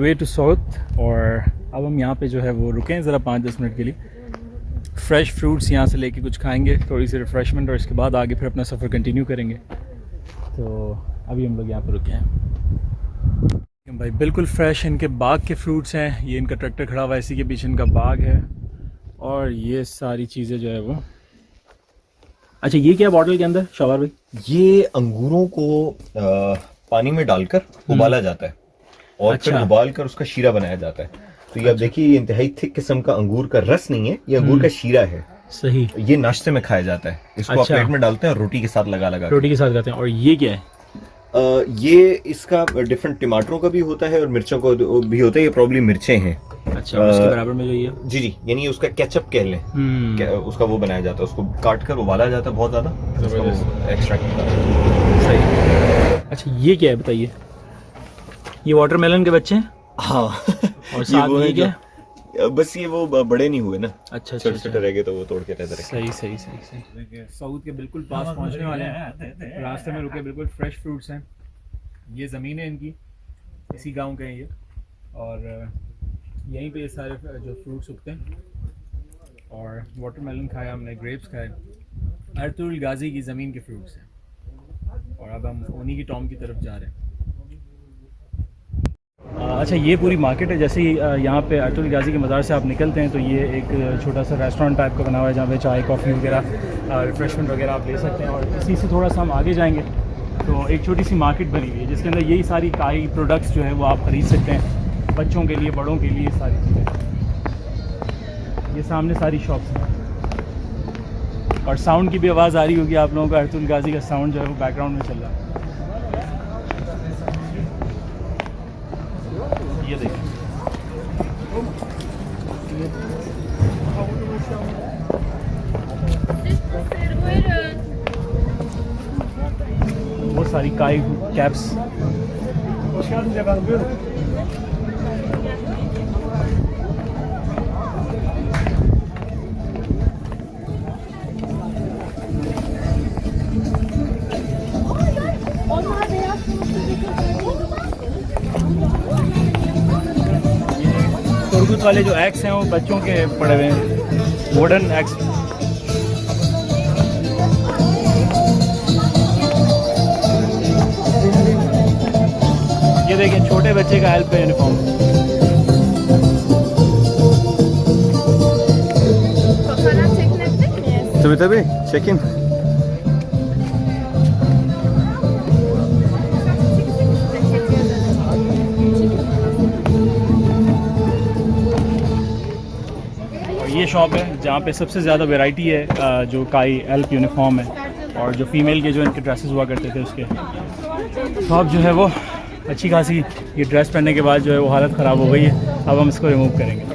Way to south और अब हम यहाँ पे जो है वो रुके हैं ज़रा 5-10 मिनट के लिए। फ्रेश फ्रूट्स यहाँ से लेके कुछ खाएंगे, थोड़ी सी रिफ़्रेशमेंट, और इसके बाद आगे फिर अपना सफ़र कंटिन्यू करेंगे। तो अभी हम लोग यहाँ पर रुके हैं भाई, बिल्कुल फ्रेश इनके बाग के फ्रूट्स हैं। ये इनका ट्रैक्टर खड़ा हुआ है, इसी के पीछे इनका बाग है और ये सारी चीज़ें जो है वो। अच्छा ये क्या बॉटल के अंदर शौवर भाई? ये अंगूरों को पानी में डालकर उबाला जाता है और फिर उबाल कर उसका शीरा बनाया जाता है। तो ये आप देखिए, ये इंतहाई थिक किस्म का अंगूर का रस नहीं है, ये अंगूर का शीरा है। सही। ये नाश्ते में खाया जाता है। इसको आप प्लेट में डालते हैं और रोटी के साथ लगा रोटी के साथ खाते हैं। और ये क्या है? ये इसका डिफरेंट टमाटरों का भी होता है और मिर्चों का भी होता है। ये प्रॉब्ली मिर्चें हैं। अच्छा, उसके बराबर में जो ये जी जी, यानी उसका केचप कह लें, उसका वो बनाया जाता है। उसको काट कर उबाला जाता है बहुत ज्यादा, एक्सट्रैक्ट होता है। सही। अच्छा ये क्या है बताइए? ये वाटरमेलन के बच्चे हैं? हाँ। और साथ में ये क्या? बस ये वो बड़े नहीं हुए ना। अच्छा, छोटे रह गए तो वो तोड़ के रहते रहे। सही। साउथ के बिल्कुल पास पहुंचने वाले हैं। रास्ते में रुके, बिल्कुल फ्रेश फ्रूट्स हैं। ये ज़मीन है इनकी, इसी गांव के हैं ये, और यहीं पे ये सारे जो फ्रूट्स उगते हैं। और वाटरमेलन खाया हमने, ग्रेप्स खाए, अर्तुल गाजी की ज़मीन के फ्रूट्स हैं। और अब हम उन्हीं की टॉम की तरफ जा रहे हैं। अच्छा ये पूरी मार्केट है। जैसे ही यहाँ पे अर्तुल गाजी के मज़ार से आप निकलते हैं तो ये एक छोटा सा रेस्टोरेंट टाइप का बना हुआ है, जहाँ पे चाय कॉफ़ी वगैरह रिफ़्रेशमेंट वगैरह आप ले सकते हैं। और इसी से थोड़ा सा हम आगे जाएंगे तो एक छोटी सी मार्केट बनी हुई है, जिसके अंदर यही सारी काई प्रोडक्ट्स जो है वो आप ख़रीद सकते हैं, बच्चों के लिए, बड़ों के लिए, सारी चीज़ें। ये सामने सारी शॉप्स हैं। और साउंड की भी आवाज़ आ रही होगी आप लोगों को, अर्तुल गाजी का साउंड जो है वो बैकग्राउंड में चल रहा है। ये देखिए, वो सारी काई कैप्स। तुर्गुत वाले जो एक्स हैं वो बच्चों के पड़े हुए हैं, मॉडर्न एक्स। ये देखिए छोटे बच्चे का हेल्प है यूनिफॉर्म। Tabii çekin. ये शॉप है जहाँ पे सबसे ज़्यादा वैरायटी है जो काई एल्प यूनिफॉर्म है, और जो फीमेल के जो इनके ड्रेसेस हुआ करते थे उसके। तो अब जो है वो अच्छी खासी ये ड्रेस पहनने के बाद जो है वो हालत ख़राब हो गई है। अब हम इसको रिमूव करेंगे।